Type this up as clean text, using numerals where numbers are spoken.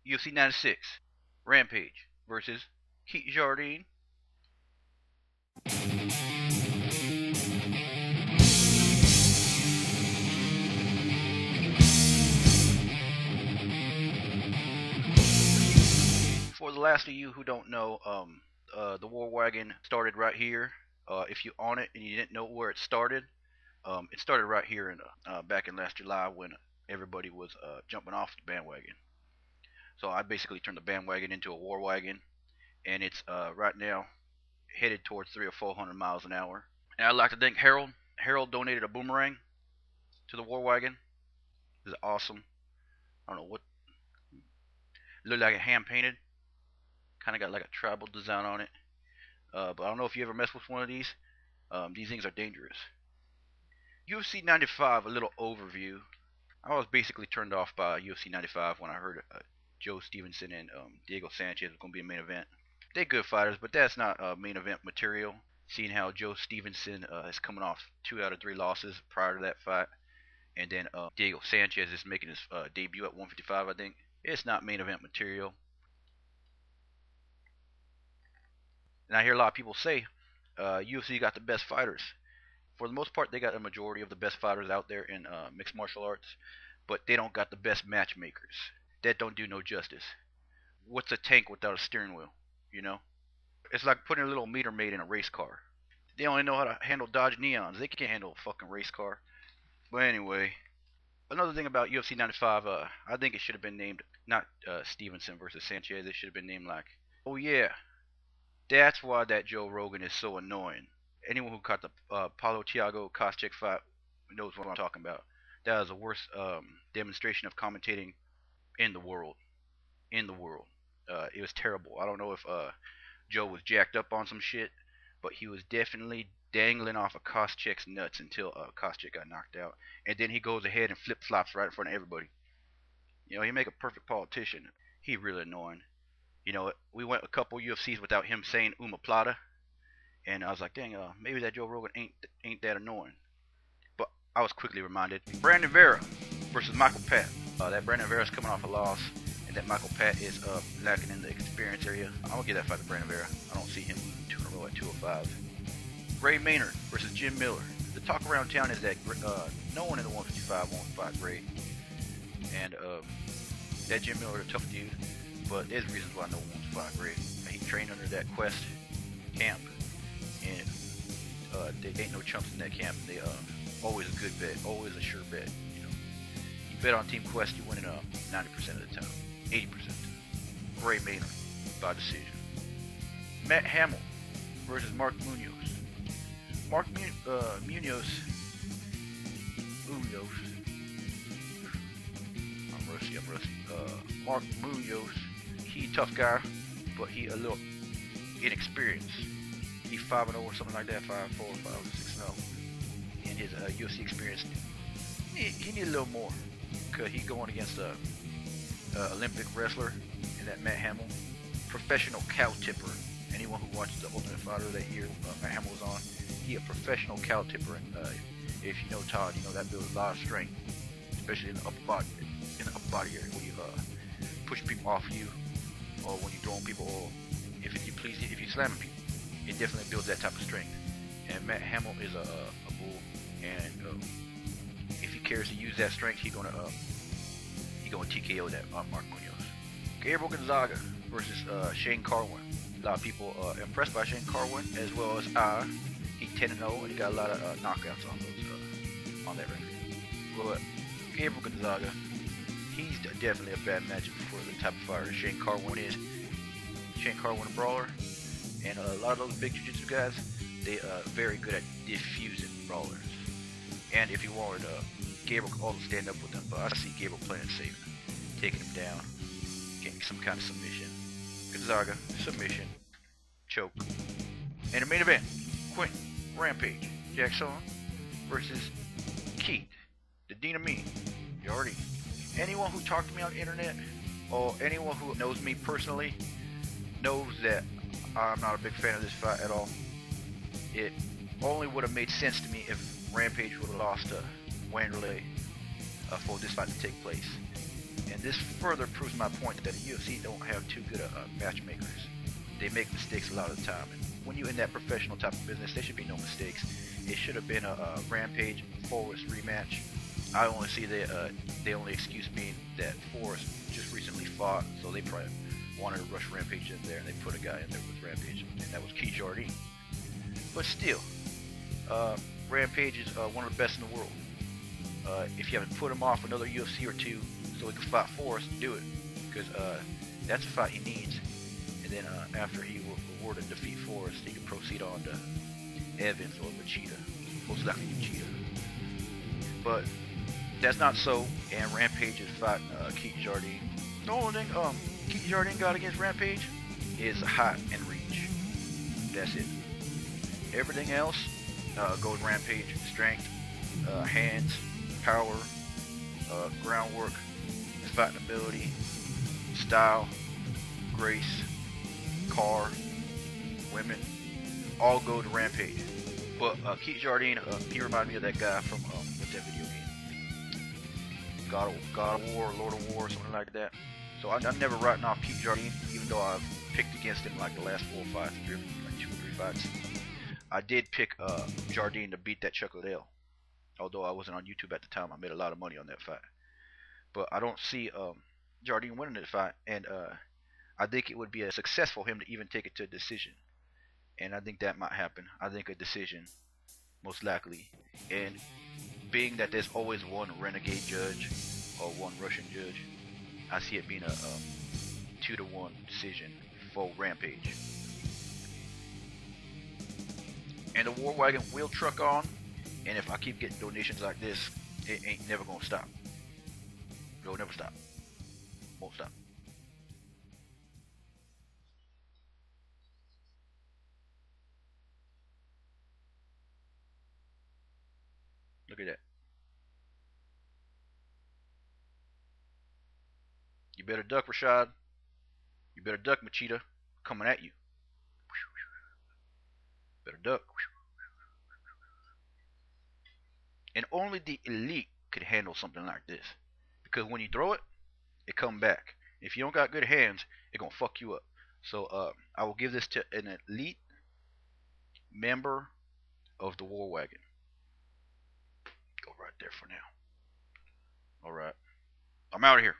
UFC 96, Rampage versus Jardine. For the last of you who don't know, the War Wagon started right here. If you own it and you didn't know where it started right here back in last July when everybody was jumping off the bandwagon. So I basically turned the bandwagon into a war wagon, and it's right now headed towards 300 or 400 miles an hour. And I'd like to thank Harold. Harold donated a boomerang to the war wagon. This is awesome. I don't know what. It looked like it hand painted. Kind of got like a tribal design on it. But I don't know if you ever mess with one of these. These things are dangerous. UFC 95, a little overview. I was basically turned off by UFC 95 when I heard Joe Stevenson and Diego Sanchez was going to be a main event. They're good fighters, but that's not main event material. Seeing how Joe Stevenson is coming off 2 out of 3 losses prior to that fight, and then Diego Sanchez is making his debut at 155, I think. It's not main event material. And I hear a lot of people say UFC got the best fighters. For the most part, they got a majority of the best fighters out there in mixed martial arts, but they don't got the best matchmakers. That don't do no justice. What's a tank without a steering wheel? You know? It's like putting a little meter maid in a race car. They only know how to handle Dodge Neons. They can't handle a fucking race car. But anyway, another thing about UFC 95, I think it should have been named not Stevenson versus Sanchez. It should have been named like, oh yeah, that's why that Joe Rogan is so annoying. Anyone who caught the Paulo Thiago Koscheck fight knows what I'm talking about. That was the worst demonstration of commentating in the world. In the world. It was terrible. I don't know if Joe was jacked up on some shit, but he was definitely dangling off of Koscheck's nuts until Koscheck got knocked out. And then he goes ahead and flip-flops right in front of everybody. You know, he make a perfect politician. He really annoying. You know, we went a couple UFCs without him saying Uma Plata. And I was like, dang, maybe that Joe Rogan ain't that annoying. But I was quickly reminded. Brandon Vera versus Michael Pat. That Brandon Vera's coming off a loss, and that Michael Pat is lacking in the experience area. I'm going to give that fight to Brandon Vera. I don't see him 2 in a row at 205. Gray Maynard versus Jim Miller. The talk around town is that no one in the 155 won't fight Gray. And that Jim Miller is a tough dude, but there's reasons why no one wants to fight Gray. He trained under that Quest camp. And they ain't no chumps in that camp. They always a good bet, always a sure bet. You know, you bet on Team Quest, you win it 90% of the time, 80%. Gray Maynard by decision. Matt Hamill versus Mark Munoz. Mark Munoz. I'm rusty. Mark Munoz. He tough guy, but he a little inexperienced. He's 5-0 or something like that, 5-4, 5-6-0. And his UFC experience, he need a little more, cause he's going against a Olympic wrestler in that Matt Hamill, professional cow tipper. Anyone who watched the Ultimate Fighter that year Matt Hamill was on, he a professional cow tipper. And if you know Todd, you know that builds a lot of strength, especially in the upper body area where you push people off you, or when you're throwing people, or if you slamming people. It definitely builds that type of strength. And Matt Hamill is a bull, and if he cares to use that strength, he's gonna TKO that Mark Munoz. Gabriel Gonzaga versus Shane Carwin. A lot of people impressed by Shane Carwin, as well as I. He's 10-0, and he got a lot of knockouts on that record. But Gabriel Gonzaga, he's definitely a bad matchup for the type of fighter Shane Carwin is. Shane Carwin, a brawler. And a lot of those big jiu-jitsu guys, they are very good at diffusing brawlers. And if you wanted, Gabriel could also stand up with them, but I see Gabriel playing it safe, taking him down, getting some kind of submission. Gonzaga, submission, choke. And the main event, Quinton Rampage Jackson versus Keith, the Dean of Me, Jardine. Anyone who talked to me on the internet, or anyone who knows me personally, knows that I'm not a big fan of this fight at all. It only would have made sense to me if Rampage would have lost to Wanderlei for this fight to take place. And this further proves my point that the UFC don't have too good matchmakers. They make mistakes a lot of the time. And when you're in that professional type of business, there should be no mistakes. It should have been a Rampage Forrest rematch. I only see the only excuse being that Forrest just recently fought, so they probably wanted to rush Rampage in there, and they put a guy in there with Rampage, and that was Jardine. But still, Rampage is one of the best in the world. If you haven't put him off another UFC or two so he can fight Forrest, do it, because that's a fight he needs. And then after he will awarded defeat Forrest, he can proceed on to Evans or Machida, most likely Machida. But that's not so, and Rampage is fighting Jardine. The only thing Jardine got against Rampage is height and reach. That's it. Everything else goes Rampage: strength, hands, power, groundwork, fighting ability, style, grace, car, women, all go to Rampage. But Jardine, he reminded me of that guy from what's that video game? God of War, Lord of War, something like that. So I'm never writing off Jardine, even though I've picked against him like the last 4 fights, like 2 or 3 fights. I did pick Jardine to beat that Chuck Liddell. Although I wasn't on YouTube at the time, I made a lot of money on that fight. But I don't see Jardine winning that fight, and I think it would be a success for him to even take it to a decision. And I think that might happen. I think a decision, most likely. And being that there's always one renegade judge or one Russian judge, I see it being a 2-1 decision for Rampage. And the War Wagon will truck on, and if I keep getting donations like this, it ain't never gonna stop. It'll never stop. Won't stop. Look at that. You better duck, Rashad. You better duck, Machida. Coming at you. Better duck. And only the elite could handle something like this. Because when you throw it, it come back. If you don't got good hands, it gonna fuck you up. So I will give this to an elite member of the War Wagon. Go right there for now. Alright. I'm out of here.